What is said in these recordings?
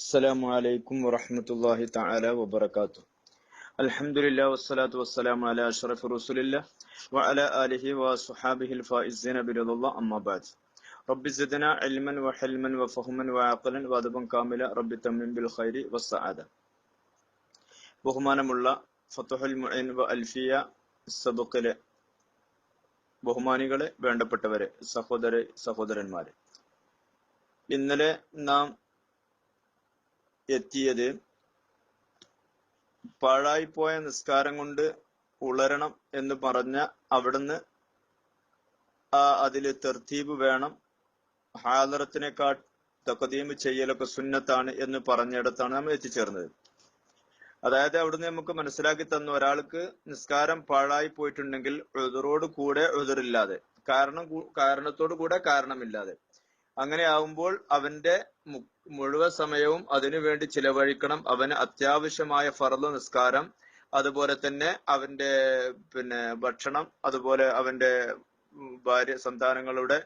السلام عليكم ورحمة الله تعالى وبركاته. الحمد لله والصلاة والسلام على أشرف رسول الله وعلى آله وصحابه الفائزين برضا الله أما بعد. رب زدنا علما وحلما وفهما وعقلا وأدبا كاملا رب تمم بالخير والسعادة. ബഹുമാനമുള്ള ഫത്തുഹുൽ മുഈൻ വ അൽഫിയ സബഖിലെ ബഹുമാനികളെ, വേണ്ടപ്പെട്ടവരെ, സഹോദരന്മാരെ, ഇന്നലെ നാം എത്തിയത് പാഴായിപ്പോയ നിസ്കാരം കൊണ്ട് ഉളരണം എന്ന് പറഞ്ഞ അവിടുന്ന് അതില് തർത്തീബ് വേണം, ഹാദറത്തിനെക്കാൾ തഖദീം ചെയ്യലൊക്കെ സുന്നത്താണ് എന്ന് പറഞ്ഞിടത്താണ് നമ്മൾ എത്തിച്ചേർന്നത്. അതായത് അവിടുന്ന് നമുക്ക് മനസ്സിലാക്കി തന്നു, ഒരാൾക്ക് നിസ്കാരം പാഴായി പോയിട്ടുണ്ടെങ്കിൽ ഉദുറോട് കൂടെ ഉദുറില്ലാതെ, കാരണത്തോടു കൂടെ കാരണമില്ലാതെ, അങ്ങനെ ആവുമ്പോൾ അവന്റെ മുഴുവൻ സമയവും അതിനു വേണ്ടി ചിലവഴിക്കണം. അവന് അത്യാവശ്യമായ ഫർള് നിസ്കാരം, അതുപോലെ തന്നെ അവന്റെ ഭക്ഷണം, അതുപോലെ അവന്റെ ഭാര്യ സന്താനങ്ങളുടെ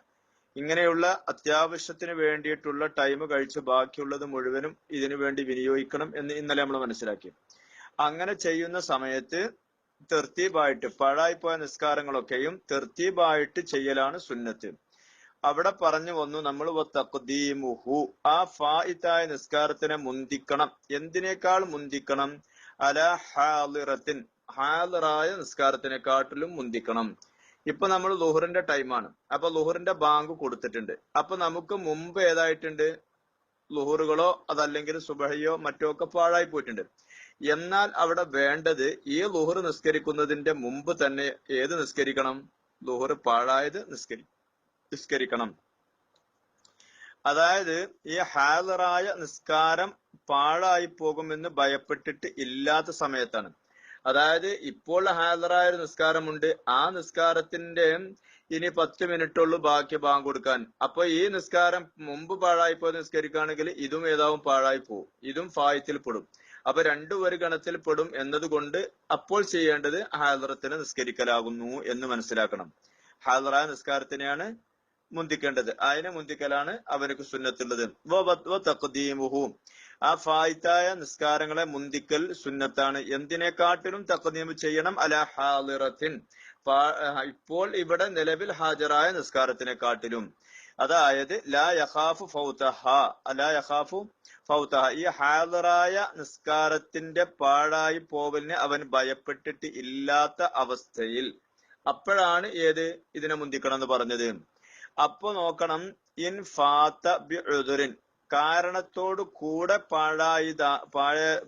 ഇങ്ങനെയുള്ള അത്യാവശ്യത്തിന് വേണ്ടിയിട്ടുള്ള ടൈം കഴിച്ച് ബാക്കിയുള്ളത് മുഴുവനും ഇതിനു വേണ്ടി വിനിയോഗിക്കണം എന്ന് ഇന്നലെ നമ്മൾ മനസ്സിലാക്കി. അങ്ങനെ ചെയ്യുന്ന സമയത്ത് തെർത്തീബായിട്ട് പാഴായിപ്പോയ നിസ്കാരങ്ങളൊക്കെയും തെർത്തീബായിട്ട് ചെയ്യലാണ് സുന്നത്ത്. അവിടെ പറഞ്ഞു വന്നു നമ്മൾ തഖ്ദീമുഹു, ആ ഫായിത്തായ നിസ്കാരത്തിനെ മുന്തിക്കണം. എന്തിനേക്കാൾ മുന്തിക്കണം? അലാ ഹാളിറത്തിൻ, ഹാളിറായ നിസ്കാരത്തിനെക്കാട്ടിലും മുന്തിക്കണം. ഇപ്പൊ നമ്മൾ ളുഹറിന്റെ ടൈമാണ്, അപ്പൊ ളുഹറിന്റെ ബാങ്ക് കൊടുത്തിട്ടുണ്ട്. അപ്പൊ നമുക്ക് മുമ്പ് ഏതായിട്ടുണ്ട്? ളുഹറുകളോ അതല്ലെങ്കിൽ സുബഹിയോ മറ്റോ ഒക്കെ പാഴായി പോയിട്ടുണ്ട്. എന്നാൽ അവിടെ വേണ്ടത് ഈ ളുഹർ നിസ്കരിക്കുന്നതിന്റെ മുമ്പ് തന്നെ ഏത് നിസ്കരിക്കണം? ളുഹർ പാഴായത് നിസ്കരിക്കണം. അതായത് ഈ ഹാളിറായ നിസ്കാരം പാഴായി പോകുമെന്ന് ഭയപ്പെട്ടിട്ട് ഇല്ലാത്ത സമയത്താണ്. അതായത് ഇപ്പോൾ ഹാളിറായ ഒരു നിസ്കാരമുണ്ട്, ആ നിസ്കാരത്തിന്റെ ഇനി 10 മിനിറ്റുള്ളൂ ബാക്കി ബാങ്ക് കൊടുക്കാൻ. അപ്പൊ ഈ നിസ്കാരം മുമ്പ് പാഴായി പോയി നിസ്കരിക്കുകയാണെങ്കിൽ ഇതും ഏതാവും പാഴായി പോകും, ഇതും ഫായിത്തിൽ പെടും. അപ്പൊ രണ്ടും ഒരു ഗണത്തിൽ പെടും എന്നതുകൊണ്ട് അപ്പോൾ ചെയ്യേണ്ടത് ഹാളിറത്തിനെ നിസ്കരിക്കലാകുന്നു എന്ന് മനസ്സിലാക്കണം. ഹാളിറായ നിസ്കാരത്തിനെയാണ് മുന്തിക്കേണ്ടത്, അതിനെ മുന്തിക്കലാണ് അവനക്ക് സുന്നത്തുള്ളത്. തഖ്ദീമുഹു, ആ ഫായിത്തായ നിസ്കാരങ്ങളെ മുന്തിക്കൽ സുന്നത്താണ്. എന്തിനെക്കാട്ടിലും തഖ്ദീം ചെയ്യണം? അലാ ഹാളിറത്തിൻ, ഇപ്പോൾ ഇവിടെ നിലവിൽ ഹാജരായ നിസ്കാരത്തിനെക്കാട്ടിലും. അതായത് ലാ യഖാഫു ഫൗതഹ, ഈ ഹാളിറായ നിസ്കാരത്തിന്റെ പാഴായി പോവലിന് അവൻ ഭയപ്പെട്ടിട്ട് ഇല്ലാത്ത അവസ്ഥയിൽ അപ്പോഴാണ് ഇതിനെ മുന്തിക്കണം എന്ന് പറഞ്ഞത്. അപ്പൊ നോക്കണം, ഇൻ ഫാത്ത ബി ഉദുറിൻ, കാരണത്തോടു കൂടെ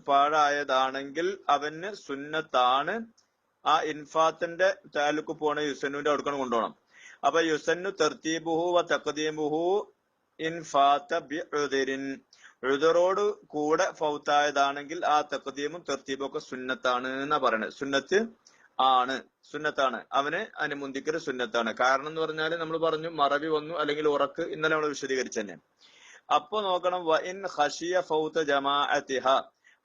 പാഴായതാണെങ്കിൽ അവന് സുന്നത്താണ് ആ ഇൻഫാത്തിന്റെ താലൂക്ക് പോണ യുസന്നുവിന്റെ അടുക്കണം കൊണ്ടുപോകണം. അപ്പൊ യുസന്നു തർത്തീബുഹു വ തഖ്ദീമുഹു ഇൻ ഫാത്ത ബി ഉദുറിൻ, ഉദുറോട് കൂടെ ഫൗത്തായതാണെങ്കിൽ ആ തഖ്ദീമും തർത്തീബും ഒക്കെ സുന്നത്താണ് എന്നാ പറയണത്. സുന്നത്താണ് അവന് അനുമുന്തിക്കൽ സുന്നത്താണ്. കാരണം എന്ന് പറഞ്ഞാല് നമ്മൾ പറഞ്ഞു മറവി വന്നു അല്ലെങ്കിൽ ഉറക്ക്, ഇന്നലെ നമ്മൾ വിശദീകരിച്ചു തന്നെ. അപ്പൊ നോക്കണം, വ ഇൻ ഖശിയ ഫൗത ജമാഅത്തിഹ,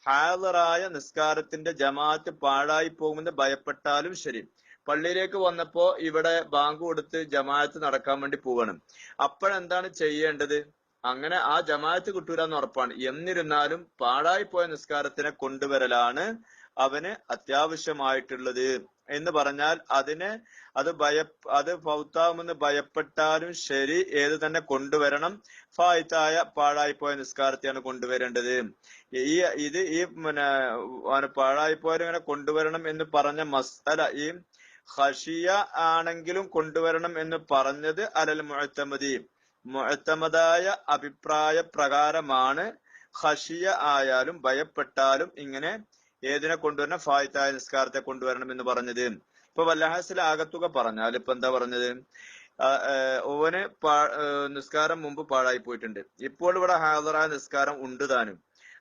ഹാളിറായ നിസ്കാരത്തിന്റെ ജമാഅത്ത് പാഴായി പോകുമെന്ന് ഭയപ്പെട്ടാലും ശരി. പള്ളിയിലേക്ക് വന്നപ്പോ ഇവിടെ ബാങ്ക് കൊടുത്ത് ജമാഅത്ത് നടക്കാൻ വേണ്ടി പോവാണ്, അപ്പോഴെന്താണ് ചെയ്യേണ്ടത്? അങ്ങനെ ആ ജമാഅത്ത് കിട്ടൂലെന്ന് ഉറപ്പാണ്. എന്നിരുന്നാലും പാഴായി പോയ നിസ്കാരത്തിനെ കൊണ്ടുവരലാണ് അവന് അത്യാവശ്യമായിട്ടുള്ളത് എന്ന് പറഞ്ഞാൽ അത് ഫൗത്താവുമെന്ന് ഭയപ്പെട്ടാലും ശരി ഏത് തന്നെ കൊണ്ടുവരണം. ഫായിത്തായ പാഴായി പോയ നിസ്കാരത്തെയാണ് കൊണ്ടുവരേണ്ടത്. ഈ പാഴായി പോയവരിങ്ങനെ കൊണ്ടുവരണം എന്ന് പറഞ്ഞ മസ്അല, ഈ ഖശിയ ആണെങ്കിലും കൊണ്ടുവരണം എന്ന് പറഞ്ഞത് അലൽ മുഅ്തമദി, മുഅ്തമദായ അഭിപ്രായ പ്രകാരമാണ്. ഖശിയ ആയാലും ഭയപ്പെട്ടാലും ഇങ്ങനെ ഏതിനെ കൊണ്ടുവരണം? ഫായിത്തായ നിസ്കാരത്തെ കൊണ്ടുവരണം എന്ന് പറഞ്ഞത്. ഇപ്പൊ വല്ലഹാസിൽ ആകത്തുക പറഞ്ഞാൽ ഇപ്പൊ എന്താ പറഞ്ഞത്? ഓവന് നിസ്കാരം മുമ്പ് പാഴായി പോയിട്ടുണ്ട്, ഇപ്പോൾ ഇവിടെ ഹാളിറായ നിസ്കാരം ഉണ്ട് താനും,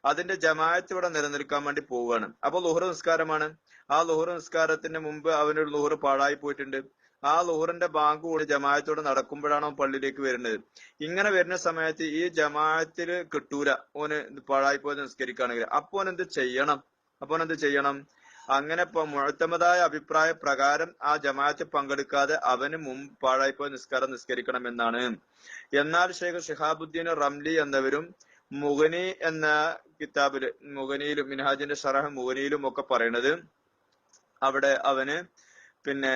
അതിന്റെ ജമാഅത്ത് ഇവിടെ നിലനിൽക്കാൻ വേണ്ടി പോവുകയാണ്. അപ്പൊ ളുഹർ നിസ്കാരമാണ്, ആ ളുഹർ നിസ്കാരത്തിന്റെ മുമ്പ് അവനൊരു ളുഹർ പാഴായി പോയിട്ടുണ്ട്. ആ ളുഹറിന്റെ ബാങ്ക് കൂടി ജമാഅത്തോട് നടക്കുമ്പോഴാണ് അവൻ പള്ളിയിലേക്ക് വരുന്നത്. ഇങ്ങനെ വരുന്ന സമയത്ത് ഈ ജമാഅത്തിൽ കിട്ടൂല, ഓന് പാഴായി പോയത് നിസ്കരിക്കുകയാണെങ്കിൽ. അപ്പൊ ഓനെന്ത് ചെയ്യണം? അങ്ങനെ ഇപ്പൊ മുഅ്തമദായ അഭിപ്രായ പ്രകാരം ആ ജമാഅത്ത് പങ്കെടുക്കാതെ അവന് മുമ്പ് പാഴായിപ്പോയ നിസ്കാരം നിസ്കരിക്കണം എന്നാണ്. എന്നാൽ ഷെയ്ഖ് ശിഹാബുദ്ദീൻ റംലി എന്നവരും മുഗനി എന്ന കിതാബില്, മുഗനിയിലും മിൻഹാജിന്റെ ഷറഹ് മുഗനിയിലും ഒക്കെ പറയണത് അവിടെ അവന് പിന്നെ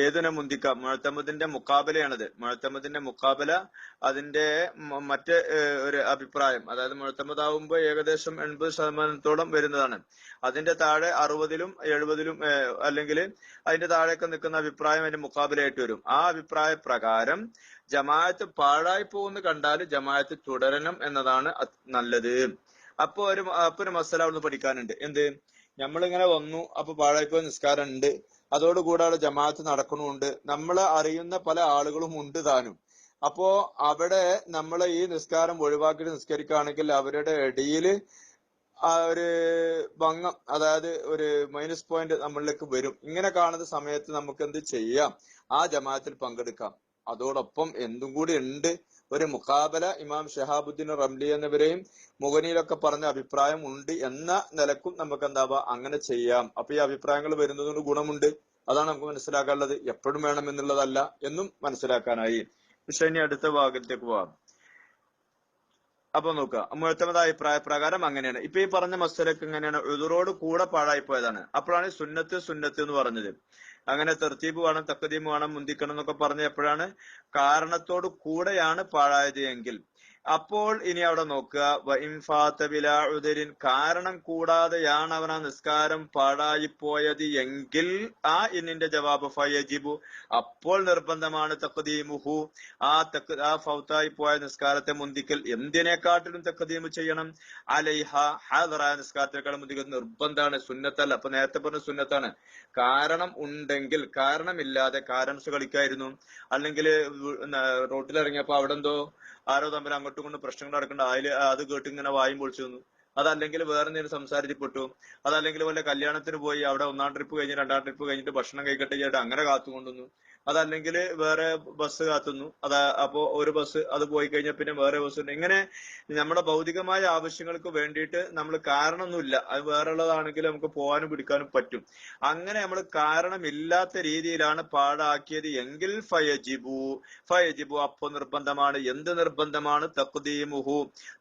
ഏതിനെ മുന്തിക്കാം, മുഅ്തമദിന്റെ മുക്കാബലയാണത്. മുഅ്തമദിന്റെ മുക്കാബല അതിന്റെ മറ്റ് ഒരു അഭിപ്രായം, അതായത് മുഅ്തമദാവുമ്പോ ഏകദേശം 80% വരുന്നതാണ്. അതിന്റെ താഴെ 60-ലും 70-ലും അല്ലെങ്കിൽ അതിന്റെ താഴെയൊക്കെ നിൽക്കുന്ന അഭിപ്രായം അതിന്റെ മുക്കാബലയായിട്ട് വരും. ആ അഭിപ്രായ പ്രകാരം ജമാഅത്ത് പാഴായി പോകുന്ന കണ്ടാൽ ജമാഅത്ത് തുടരണം എന്നതാണ് നല്ലത്. അപ്പൊ ഒരു മസല അവിടുന്ന് പഠിക്കാനുണ്ട്. എന്ത്? നമ്മളിങ്ങനെ വന്നു, അപ്പൊ പാഴായിപ്പോയ നിസ്കാരം ഉണ്ട്, അതോടുകൂടാതെ ജമാഅത്ത് നടക്കണമുണ്ട്, നമ്മളെ അറിയുന്ന പല ആളുകളും ഉണ്ട് താനും. അപ്പോ അവിടെ നമ്മളെ ഈ നിസ്കാരം ഒഴിവാക്കിയിട്ട് നിസ്കരിക്കുകയാണെങ്കിൽ അവരുടെ ഇടയിൽ ആ ഒരു ഭംഗം, അതായത് ഒരു മൈനസ് പോയിന്റ് നമ്മളിലേക്ക് വരും. ഇങ്ങനെ കാണുന്ന സമയത്ത് നമുക്ക് എന്ത് ചെയ്യാം? ആ ജമാഅത്തിൽ പങ്കെടുക്കാം. അതോടൊപ്പം എന്തും കൂടി ഉണ്ട്, ഒരു മുഖാബല ഇമാം ഷഹാബുദ്ദീൻ റംലി എന്നിവരെയും മുഗനിയിലൊക്കെ പറഞ്ഞ അഭിപ്രായം ഉണ്ട് എന്ന നിലക്കും നമുക്ക് എന്താവാ അങ്ങനെ ചെയ്യാം. അപ്പൊ ഈ അഭിപ്രായങ്ങൾ വരുന്നതുകൊണ്ട് ഗുണമുണ്ട്. അതാണ് നമുക്ക് മനസ്സിലാക്കാനുള്ളത്. എപ്പോഴും വേണം എന്നുള്ളതല്ല എന്നും മനസ്സിലാക്കാനായി. പക്ഷെ ഇനി അടുത്ത ഭാഗത്തേക്ക് പോവാം. അപ്പൊ നോക്കുക, മുഅ്തമദ അഭിപ്രായ പ്രകാരം അങ്ങനെയാണ്. ഇപ്പൊ ഈ പറഞ്ഞ മസ്അലക്ക് എങ്ങനെയാണ്? ഉദുറോട് കൂടെ പാഴായി പോയതാണ്. അപ്പോഴാണ് സുന്നത്ത് സുന്നത്ത് എന്ന് പറഞ്ഞത്. അങ്ങനെ തെർത്തീബ് വേണം, തഖ്ദീം വേണം, മുന്തിക്കണം എന്നൊക്കെ പറഞ്ഞ എപ്പോഴാണ്? കാരണത്തോട് കൂടെയാണ് പാഴായത് എങ്കിൽ. അപ്പോൾ ഇനി അവിടെ നോക്കുക, കാരണം കൂടാതെയാണ് അവൻ ആ നിസ്കാരം പാഴായി പോയത് എങ്കിൽ ആ ഇന്നിന്റെ ജവാബ് ഫയജിബു, അപ്പോൾ നിർബന്ധമാണ് തഖ്ദീമുഹു, ആ ഫൗത്തായി പോയ നിസ്കാരത്തെ മുന്തിക്കൽ. എന്തിനെക്കാട്ടിലും തഖ്ദീം ചെയ്യണം? അലൈഹ, ഹാദറായ നിസ്കാരത്തെക്കാളും മുന്തിക്കൽ നിർബന്ധമാണ്, സുന്നത്തല്ല. അപ്പൊ നേരത്തെ പറഞ്ഞ സുന്നത്താണ്. കാരണം ഉണ്ടെങ്കിൽ, കാരണമില്ലാതെ കാരംസ് കളിക്കായിരുന്നു, അല്ലെങ്കിൽ റോട്ടിലിറങ്ങിയപ്പോ അവിടെ എന്തോ ആരോ തമ്മിൽ അങ്ങോട്ടും കൊണ്ട് പ്രശ്നങ്ങൾ നടക്കണ്ട, അത് കേട്ട് ഇങ്ങനെ വായും പൊളിച്ചു തന്നു, അതല്ലെങ്കിൽ വേറെ എന്തെങ്കിലും സംസാരിച്ചപ്പെട്ടു, അതല്ലെങ്കിൽ വല്ല കല്യാണത്തിന് പോയി അവിടെ 1ാം ട്രിപ്പ് കഴിഞ്ഞ് 2ാം ട്രിപ്പ് കഴിഞ്ഞിട്ട് ഭക്ഷണം കഴിക്കട്ടെ ചെയ്തിട്ട് അങ്ങനെ കാത്തുകൊണ്ടുവന്നു, അതല്ലെങ്കിൽ വേറെ ബസ് കാത്തുന്നു, അപ്പോ ഒരു ബസ് അത് പോയി കഴിഞ്ഞാൽ പിന്നെ വേറെ ബസ് ഉണ്ട്. ഇങ്ങനെ നമ്മുടെ ഭൗതികമായ ആവശ്യങ്ങൾക്ക് വേണ്ടിയിട്ട് നമ്മൾ കാരണമൊന്നുമില്ല, അത് വേറെ ഉള്ളതാണെങ്കിൽ നമുക്ക് പോകാനും പിടിക്കാനും പറ്റും. അങ്ങനെ നമ്മൾ കാരണമില്ലാത്ത രീതിയിലാണ് പാഴാക്കിയത് എങ്കിൽ ഫയജിബു, അപ്പൊ നിർബന്ധമാണ്. എന്ത് നിർബന്ധമാണ്?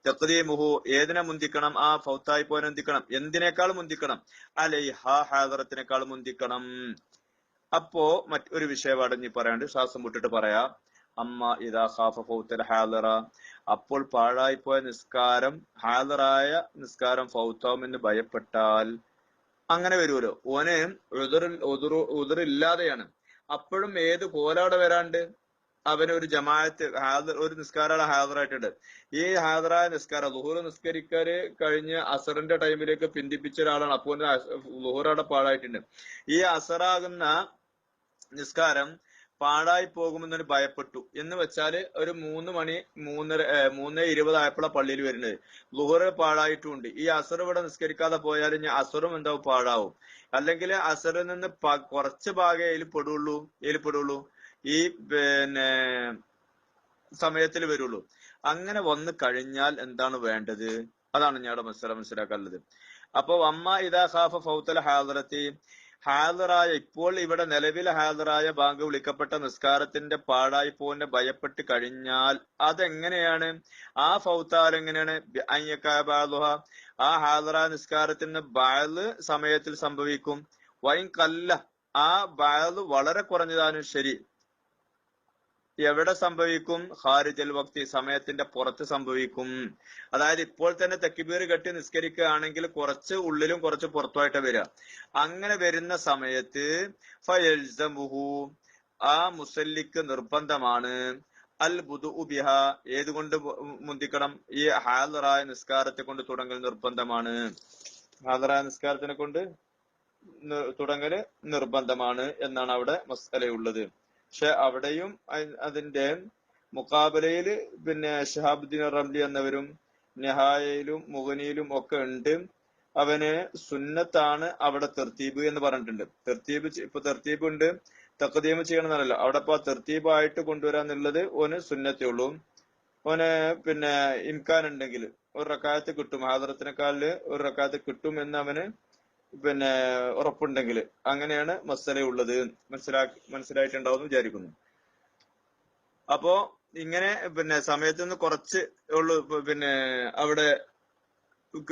തഖ്ദീമുഹു, ഏതിനെ മുന്തിക്കണം? ആ ഫൗത്തായി പോയതിനെ മുന്തിക്കണം. എന്തിനേക്കാൾ മുന്തിക്കണം? അലൈഹ, ഹാദറത്തിനേക്കാൾ മുന്തിക്കണം. അപ്പോ മറ്റൊരു വിഷയം അടഞ്ഞി പറയാണ്ട് ശ്വാസം വിട്ടിട്ട് പറയാം. അമ്മ ഇദാ ഖാഫ ഫൗത്തൽ ഹാദിറ, അപ്പോൾ പാഴായി പോയ നിസ്കാരം, ഹാദിറായ നിസ്കാരം ഫൗത്താവും എന്ന് ഭയപ്പെട്ടാൽ. അങ്ങനെ വരുമല്ലോ, ഓന് ഉദറില്ലാതെയാണ്, അപ്പോഴും ഏത് കോലാടെ വരാണ്ട് അവന് ഒരു ജമാഅത്ത് ഒരു നിസ്കാരം ഹാദറായിട്ടുണ്ട്. ഈ ഹാദറായ നിസ്കാരം ളുഹൂർ നിസ്കരിക്കാര് കഴിഞ്ഞ് അസറിന്റെ ടൈമിലേക്ക് പിന്തിപ്പിച്ച ഒരാളാണ്. അപ്പോൾ ളുഹൂർ അവിടെ പാഴായിട്ടുണ്ട്. ഈ അസറാകുന്ന നിസ്കാരം പാഴായി പോകുമെന്നൊരു ഭയപ്പെട്ടു എന്ന് വെച്ചാല് ഒരു 3 മണി 3:20 ആയപ്പോഴാണ് പള്ളിയിൽ വരുന്നത്. ളുഹൂർ പാഴായിട്ടുമുണ്ട്. ഈ അസർ ഇവിടെ നിസ്കരിക്കാതെ പോയാൽ ഇനി അസറും എന്താവും? പാഴാവും. അല്ലെങ്കിൽ അസറിൽ നിന്ന് കുറച്ച് ഭാഗമേ ഏൽപ്പെടുള്ളൂ, ഈ പിന്നെ സമയത്തിൽ വരുള്ളൂ. അങ്ങനെ വന്നു കഴിഞ്ഞാൽ എന്താണ് വേണ്ടത്? അതാണ് ഞാൻ മനസ്സിലാക്കാനുള്ളത്. അപ്പൊ അമ്മ ഇദാ ഖാഫ ഫൗത്തൽ ഹാദിറത്തി, ഹാദിറായ, ഇപ്പോൾ ഇവിടെ നിലവിൽ ഹാദിറായ ബാങ്ക് വിളിക്കപ്പെട്ട നിസ്കാരത്തിന്റെ പാഴായി പോന്നെ ഭയപ്പെട്ട് കഴിഞ്ഞാൽ അതെങ്ങനെയാണ്? ആ ഫൗത്താൽ എങ്ങനെയാണ്? ആ ഹാദിറായ നിസ്കാരത്തിന് ബഅദ് സമയത്തിൽ സംഭവിക്കും. വൈൻ കല്ല, ആ ബഅദ് വളരെ കുറഞ്ഞതാനും ശരി, എവിടെ സംഭവിക്കും? ഖാരിജൽ വക്തി, സമയത്തിന്റെ പുറത്ത് സംഭവിക്കും. അതായത് ഇപ്പോൾ തന്നെ തക്ബീർ കെട്ടി നിസ്കരിക്കുകയാണെങ്കിൽ കുറച്ച് ഉള്ളിലും കുറച്ച് പുറത്തുമായിട്ട് വരിക. അങ്ങനെ വരുന്ന സമയത്ത് ഫയൽസമുഹു, ആ മുസല്ലിക്ക് നിർബന്ധമാണ് അൽ ബുദുഉ ബിഹ, ഏതുകൊണ്ട് മുന്തിക്കണം? ഈ ഹാദിറായ നിസ്കാരത്തെ കൊണ്ട് തുടങ്ങൽ നിർബന്ധമാണ്. ഹാദിറായ നിസ്കാരത്തിനെ കൊണ്ട് തുടങ്ങല് നിർബന്ധമാണ് എന്നാണ് അവിടെ മസ്അലയുള്ളത്. പക്ഷെ അവിടെയും അതിന്റെ മുഖാബലയില് പിന്നെ ഷഹാബുദ്ദീൻ റംലി എന്നവരും നിഹായയിലും മുഗനിയിലും ഒക്കെ ഉണ്ട്. അവന് സുന്നത്താണ് അവിടെ തെർത്തീബ് എന്ന് പറഞ്ഞിട്ടുണ്ട്. ഇപ്പൊ തെർത്തീബ് ഉണ്ട്, തഖ്ദീം ചെയ്യണമെന്നല്ലോ. അവിടെ ഇപ്പൊ തെർത്തീബായിട്ട് കൊണ്ടുവരാന്നുള്ളത് ഓന് സുന്നത്തേ ഉള്ളൂ. ഓന് പിന്നെ ഇംകാൻ ഉണ്ടെങ്കിൽ ഒരു റക്കായത്ത് കിട്ടും, ഹാദറത്തിനെക്കാളില് ഒരു റക്കായത്ത് കിട്ടും എന്ന് അവന് പിന്നെ ഉറപ്പുണ്ടെങ്കിൽ. അങ്ങനെയാണ് മസല ഉള്ളത്. മനസ്സിലായിട്ടുണ്ടാവും വിചാരിക്കുന്നു. അപ്പോ ഇങ്ങനെ പിന്നെ സമയത്ത് നിന്ന് കുറച്ച് ഉള്ളു പിന്നെ അവിടെ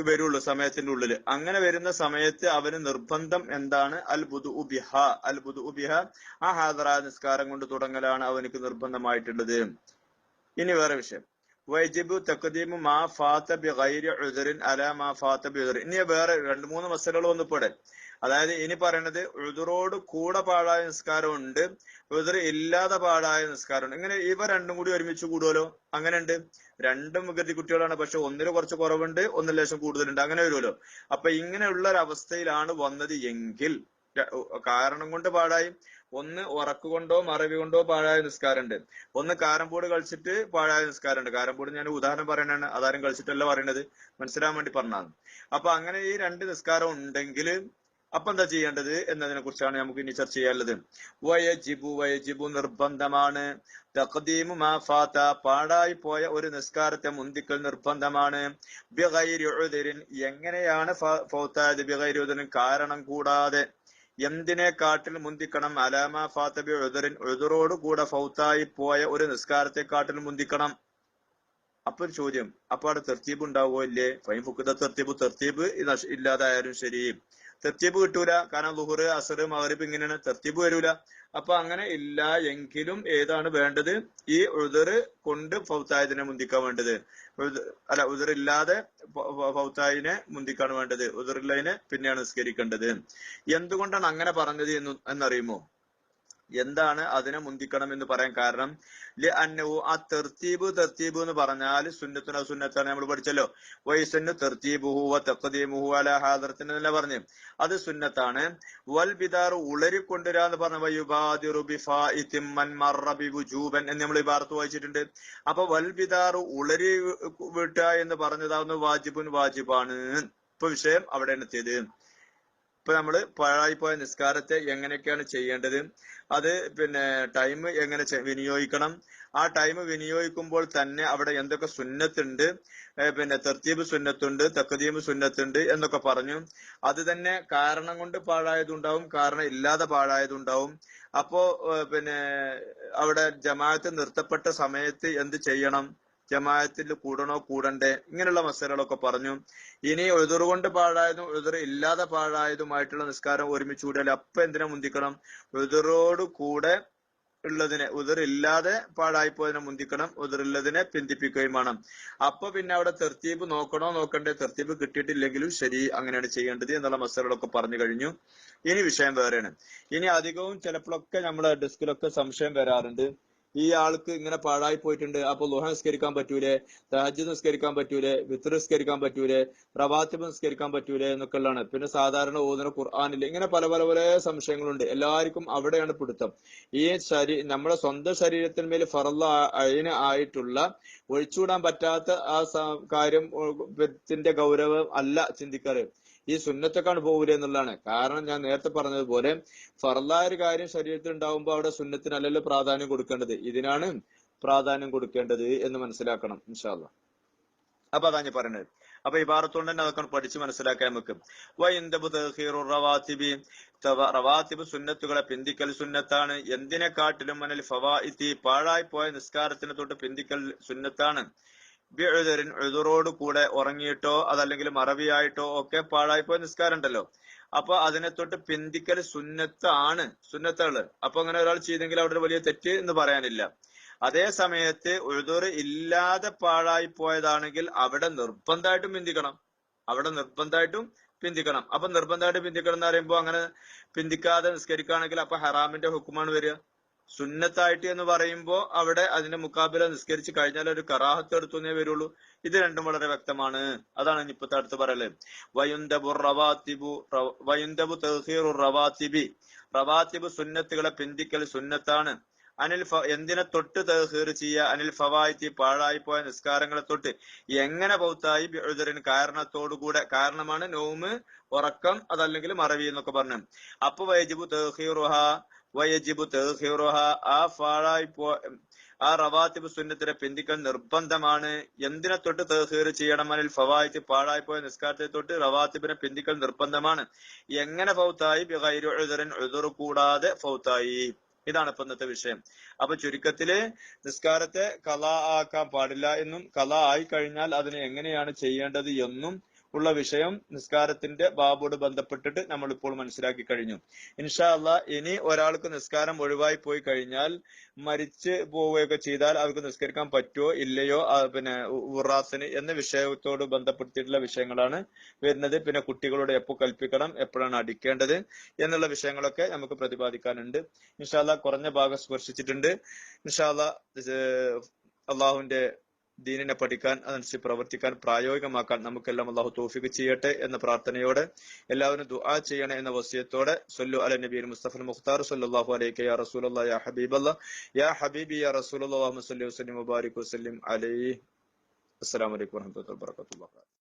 വരുള്ളൂ സമയത്തിന്റെ ഉള്ളില്. അങ്ങനെ വരുന്ന സമയത്ത് അവന് നിർബന്ധം എന്താണ്? അൽ ബുദു ബിഹ, അൽ ബുദു ബിഹ, ആ ഹാദറായ നിസ്കാരം കൊണ്ട് തുടങ്ങലാണ് അവനക്ക് നിർബന്ധമായിട്ടുള്ളത്. ഇനി വേറെ വിഷയം, വൈജിബു തഖദീമു മാ ഫാത ബിഗൈരി ഉദ്റിൻ അലാ മാ ഫാത ബിഉദ്ർ. ഇനി വേറെ 2-3 മസലകൾ വന്നപ്പോടെ, അതായത് ഇനി പറയുന്നത് ഉദ്റോട് കൂടെ പാഴായ നിസ്കാരം ഉണ്ട്, ഉദ്ർ ഇല്ലാതെ പാഴായ നിസ്കാരം ഉണ്ട്. ഇങ്ങനെ ഇവ രണ്ടും കൂടി ഒരുമിച്ച് കൂടുമല്ലോ? അങ്ങനെ ഉണ്ട്. രണ്ടും വികൃതി കുട്ടികളാണ്, പക്ഷെ ഒന്നിന് കുറച്ച് കുറവുണ്ട്, ഒന്നിന് ലേശം കൂടുതലുണ്ട്, അങ്ങനെ വരുമല്ലോ. അപ്പൊ ഇങ്ങനെയുള്ള ഒരു അവസ്ഥയിലാണ് വന്നത് എങ്കിൽ കാരണം കൊണ്ട് പാഴായി, ഒന്ന് ഉറക്ക് കൊണ്ടോ മറവി കൊണ്ടോ പാഴായ നിസ്കാരമുണ്ട്, ഒന്ന് കാരം ബോർഡ് കളിച്ചിട്ട് പാഴായ നിസ്കാരമുണ്ട്. കാരം ബോർഡ് ഞാൻ ഉദാഹരണം പറയണാണ്, അതാരും കളിച്ചിട്ടല്ല പറയണത്, മനസ്സിലാൻ വേണ്ടി പറഞ്ഞതാണ്. അപ്പൊ അങ്ങനെ ഈ 2 നിസ്കാരം ഉണ്ടെങ്കിൽ അപ്പൊ എന്താ ചെയ്യേണ്ടത് എന്നതിനെ കുറിച്ചാണ് നമുക്ക് ഇനി ചർച്ച ചെയ്യാനുള്ളത്. വയജിബു നിർബന്ധമാണ്, തഖദീമു മാ ഫാത പാഴായി പോയ ഒരു നിസ്കാരത്തെ മുന്തിക്കൽ നിർബന്ധമാണ്, ബിഗൈരി ഉദ്രിൻ എങ്ങനെയാണ് ഫൗതായത്? ബിഗൈരി ഉദ്രിൻ കാരണം കൂടാതെ. എന്തിനെ കാട്ടിൽ മുന്തിക്കണം? അലാമ ഫാത ബി ഉദ്രിൻ ഉദ്റോട് കൂടെ ഫൗതായി പോയ ഒരു നിസ്കാരത്തെ കാട്ടിൽ മുന്തിക്കണം. അപ്പൊ ഒരു ചോദ്യം, അപ്പൊ അവിടെ തെർത്തീബ് ഉണ്ടാവുമോ ഇല്ലേ? ഫൈൻ ഫുക്കുദ തെർത്തീബ് ഇല്ലാതായാലും ശരി, തെർത്തീബ് കിട്ടൂല. കാരണം ളുഹർ, അസർ, മഗ്രിബ് ഇങ്ങനെയാണ്, തെർത്തീബ് വരൂല. അപ്പൊ അങ്ങനെ ഇല്ല എങ്കിലും ഏതാണ് വേണ്ടത്? ഈ ഉദ്ർ കൊണ്ട് ഫൗത്തായതിനെ മുന്തിക്കാൻ വേണ്ടത്, അല്ല ഉദ്ർ ഇല്ലാതെ ഫൗത്തായിനെ മുന്തിക്കാണ് വേണ്ടത്, ഉദ്റില്ലതിനെ പിന്നെയാണ് നിസ്കരിക്കേണ്ടത്. എന്തുകൊണ്ടാണ് അങ്ങനെ പറഞ്ഞത് എന്നറിയുമോ? എന്താണ് അതിനെ മുന്തിക്കണം എന്ന് പറയാൻ കാരണം? ആ തെർത്തീബ് എന്ന് പറഞ്ഞാൽ സുന്നത്താണ് നമ്മൾ പഠിച്ചല്ലോ. വൈസന്നു തെർത്തീബുഹു വ തഖദീമുഹു അലാ ഹാദറത്തിനല്ല പറഞ്ഞു, അത് സുന്നത്താണ്. വൽ ബിദാറു ഉളരിക്കൊണ്ടുവരാന്ന് പറഞ്ഞ വയുബാദിറു ബിഫായിതിൻ മൻ മറ ബിവുജൂബൻ എന്ന് നമ്മൾ ഇബാറത്ത് വായിച്ചിട്ടുണ്ട്. അപ്പൊ വൽ ബിദാറു ഉളരി വിട്ട എന്ന് പറഞ്ഞതാവുന്ന വാജിബാണ്. ഇപ്പൊ വിഷയം അവിടെയാണ് എത്തിയത്. ഇപ്പൊ നമ്മള് പാഴായിപ്പോയ നിസ്കാരത്തെ എങ്ങനെയൊക്കെയാണ് ചെയ്യേണ്ടത്, അത് പിന്നെ ടൈം എങ്ങനെ വിനിയോഗിക്കണം, ആ ടൈം വിനിയോഗിക്കുമ്പോൾ തന്നെ അവിടെ എന്തൊക്കെ സുന്നത്തുണ്ട്, പിന്നെ തെർത്തീബ് സുന്നത്തുണ്ട്, തഖദീം സുന്നത്തുണ്ട് എന്നൊക്കെ പറഞ്ഞു. അത് തന്നെ കാരണം കൊണ്ട് പാഴായതുണ്ടാവും, കാരണം ഇല്ലാതെ പാഴായതുണ്ടാവും. അപ്പോ പിന്നെ അവിടെ ജമാഅത്ത് നിർത്തപ്പെട്ട സമയത്ത് എന്ത് ചെയ്യണം, ജമാഅത്തിൽ കൂടണോ കൂടണ്ടേ, ഇങ്ങനെയുള്ള മസലകളൊക്കെ പറഞ്ഞു. ഇനി ഉദ്ർ കൊണ്ട് പാഴായതും ഉദ്ർ ഇല്ലാതെ പാഴായതുമായിട്ടുള്ള നിസ്കാരം ഒരുമിച്ച് കൂടിയാൽ അപ്പൊ എന്തിനാ മുന്തിക്കണം? ഉദ്റോട് കൂടെ ഉള്ളതിനെ, ഉദ്ർ ഇല്ലാതെ പാഴായിപ്പോയതിനെ മുന്തിക്കണം, ഉദ്ർ ഉള്ളതിനെ പിന്തിപ്പിക്കുകയും വേണം. അപ്പൊ പിന്നെ അവിടെ തെർത്തീബ് നോക്കണ്ടേ? തെർത്തീബ് കിട്ടിയിട്ടില്ലെങ്കിലും ശരി, അങ്ങനെയാണ് ചെയ്യേണ്ടത് എന്നുള്ള മസലകളൊക്കെ പറഞ്ഞു കഴിഞ്ഞു. ഇനി വിഷയം വേറെയാണ്. ഇനി അധികവും ചിലപ്പോഴൊക്കെ നമ്മളെ ഡെസ്കിലൊക്കെ സംശയം വരാറുണ്ട്, ഈ ആൾക്ക് ഇങ്ങനെ പാഴായി പോയിട്ടുണ്ട്, അപ്പൊ ളുഹ നിസ്കരിക്കാൻ പറ്റൂലേ, തഹജ്ജുദ് നിസ്കരിക്കാൻ പറ്റൂലേ, വിത്ർ നിസ്കരിക്കാൻ പറ്റൂലേ, റവാത്തിബ് നിസ്കരിക്കാൻ പറ്റൂലേ എന്നൊക്കെ ഉള്ളതാണ്. പിന്നെ സാധാരണ ഓതുന്ന ഖുർആനില്ല, ഇങ്ങനെ പല പല പല സംശയങ്ങളുണ്ട്. എല്ലാവർക്കും അവിടെയാണ് പിടുത്തം. ഈ നമ്മുടെ സ്വന്തം ശരീരത്തിന്മേൽ ഫറള് അയിന് ആയിട്ടുള്ള ഒഴിച്ചുകൂടാൻ പറ്റാത്ത ആ കാര്യത്തിന്റെ ഗൗരവം അല്ല ചിന്തിക്കാറ്, ഈ സുന്നത്തൊക്കെയാണ് പോകൂല എന്നുള്ളതാണ്. കാരണം ഞാൻ നേരത്തെ പറഞ്ഞതുപോലെ ഫറലായ ഒരു കാര്യം ശരീരത്തിൽ ഉണ്ടാവുമ്പോൾ അവിടെ സുന്നത്തിനല്ലല്ലോ പ്രാധാന്യം കൊടുക്കേണ്ടത്, ഇതിനാണ് പ്രാധാന്യം കൊടുക്കേണ്ടത് എന്ന് മനസ്സിലാക്കണം ഇൻഷാ അല്ലാഹ്. അപ്പൊ അതാ ഞാൻ പറയുന്നത്. അപ്പൊ ഇബാറത്തുകൊണ്ട് തന്നെ അതൊക്കെ പഠിച്ച് മനസ്സിലാക്കാൻ നമുക്ക്. റവാത്തിബ് സുന്നത്തുകളെ പിന്തിക്കൽ സുന്നത്താണ്. എന്തിനെക്കാട്ടിലും അനിൽ ഫവാഇത്തി പാഴായി പോയ നിസ്കാരത്തിന് തൊട്ട് പിന്തിക്കൽ സുന്നത്താണ്. ഉദുറോട് കൂടെ ഉറങ്ങിയിട്ടോ അതല്ലെങ്കിൽ മറവിയായിട്ടോ ഒക്കെ പാഴായിപ്പോയ നിസ്കാരം ഉണ്ടല്ലോ, അപ്പൊ അതിനെ തൊട്ട് പിന്തിക്കൽ സുന്നത്തുകള്. അപ്പൊ അങ്ങനെ ഒരാൾ ചെയ്തെങ്കിൽ അവിടെ വലിയ തെറ്റ് എന്ന് പറയാനില്ല. അതേ സമയത്ത് ഉദുർ ഇല്ലാതെ പാഴായി പോയതാണെങ്കിൽ അവിടെ നിർബന്ധമായിട്ടും പിന്തിക്കണം. അപ്പൊ നിർബന്ധമായിട്ട് പിന്തിക്കണം എന്ന് പറയുമ്പോ അങ്ങനെ പിന്തിക്കാതെ നിസ്കരിക്കുകയാണെങ്കിൽ അപ്പൊ ഹറാമിന്റെ ഹുക്കുമാണ് വരിക. സുന്നത്തായിട്ട് എന്ന് പറയുമ്പോ അവിടെ അതിന്റെ മുക്കാബില നിസ്കരിച്ച് കഴിഞ്ഞാൽ ഒരു കറാഹത്ത് എടുത്തുന്നേ വരുള്ളൂ. ഇത് രണ്ടും വളരെ വ്യക്തമാണ്. അതാണ് ഇപ്പത്തെ അടുത്ത് പറയല്. റവാത്തിബ് സുന്നത്തുകളെ പിന്തിക്കൽ സുന്നത്താണ്. എന്തിനെ തൊട്ട് തഹീർ ചെയ്യുക? അനിൽ ഫവായിത്തി പാഴായി പോയ നിസ്കാരങ്ങളെ തൊട്ട്. എങ്ങനെ ഫൗത്തായി? ബിഉദ്റിൻ കാരണത്തോടുകൂടെ. കാരണമാണ് നൗമ്, ഉറക്കം, അതല്ലെങ്കിൽ മറവി എന്നൊക്കെ പറഞ്ഞു. അപ്പൊ വയജിബു തഹീറുഹ ആ റവാത്തിബ് സുന്നത്തിനെ പിന്തിക്കൽ നിർബന്ധമാണ്. എന്തിനെ തൊട്ട് തഹീർ ചെയ്യണം? അനിൽ ഫവായിത്തി പാഴായി പോയ നിസ്കാരത്തെ തൊട്ട് റവാത്തിബിനെ പിന്തിക്കൽ നിർബന്ധമാണ്. എങ്ങനെ ഫൗത്തായി? ബിഗൈരി ഉദ്റിൻ ഉദ്ർ കൂടാതെ ഫൗത്തായി. ഇതാണ് ഇപ്പൊ ഇന്നത്തെ വിഷയം. അപ്പൊ ചുരുക്കത്തില് നിസ്കാരത്തെ ഖളാ ആക്കാൻ പാടില്ല എന്നും ഖളാ ആയി കഴിഞ്ഞാൽ അതിനെ എങ്ങനെയാണ് ചെയ്യേണ്ടത് എന്നും ഉള്ള വിഷയം നിസ്കാരത്തിന്റെ ബാബോട് ബന്ധപ്പെട്ടിട്ട് നമ്മൾ ഇപ്പോൾ മനസ്സിലാക്കി കഴിഞ്ഞു. ഇൻഷാ അള്ളാ ഇനി ഒരാൾക്ക് നിസ്കാരം ഒഴിവായി പോയി കഴിഞ്ഞാൽ മരിച്ച് പോവുകയൊക്കെ ചെയ്താൽ അവർക്ക് നിസ്കരിക്കാൻ പറ്റുമോ ഇല്ലയോ, പിന്നെ ഉറാസിന് എന്ന വിഷയത്തോട് ബന്ധപ്പെടുത്തിയിട്ടുള്ള വിഷയങ്ങളാണ് വരുന്നത്. പിന്നെ കുട്ടികളോട് എപ്പോൾ കൽപ്പിക്കണം, എപ്പോഴാണ് അടിക്കേണ്ടത് എന്നുള്ള വിഷയങ്ങളൊക്കെ നമുക്ക് പ്രതിപാദിക്കാനുണ്ട്. ഇൻഷാ അള്ളാ കുറഞ്ഞ ഭാഗം സ്പർശിച്ചിട്ടുണ്ട്. ഇൻഷാ അള്ളാ അള്ളാഹുവിന്റെ ദീനിനെ പഠിക്കാൻ, അതനുസരിച്ച് പ്രവർത്തിക്കാൻ, പ്രായോഗികമാക്കാൻ നമുക്കെല്ലാം അള്ളാഹു തൗഫീഖ് ചെയ്യട്ടെ എന്ന പ്രാർത്ഥനയോടെ എല്ലാവരും ദുആ ചെയ്യണേ എന്ന വസിയത്തോടെ സല്ലു അല നബിയിൽ മുസ്തഫൽ മുഖ്താർ സല്ലല്ലാഹു അലൈഹി യാ റസൂലല്ലാഹ് യാ ഹബീബല്ലാഹ് യാ ഹബീബി യാ റസൂലല്ലാഹ് വസല്ലി വസല്ലിം വബാരിക് വസല്ലിം അലൈഹി. അസ്സലാമു അലൈക്കും വറഹ്മത്തുള്ളാഹി വബറകാതുഹു.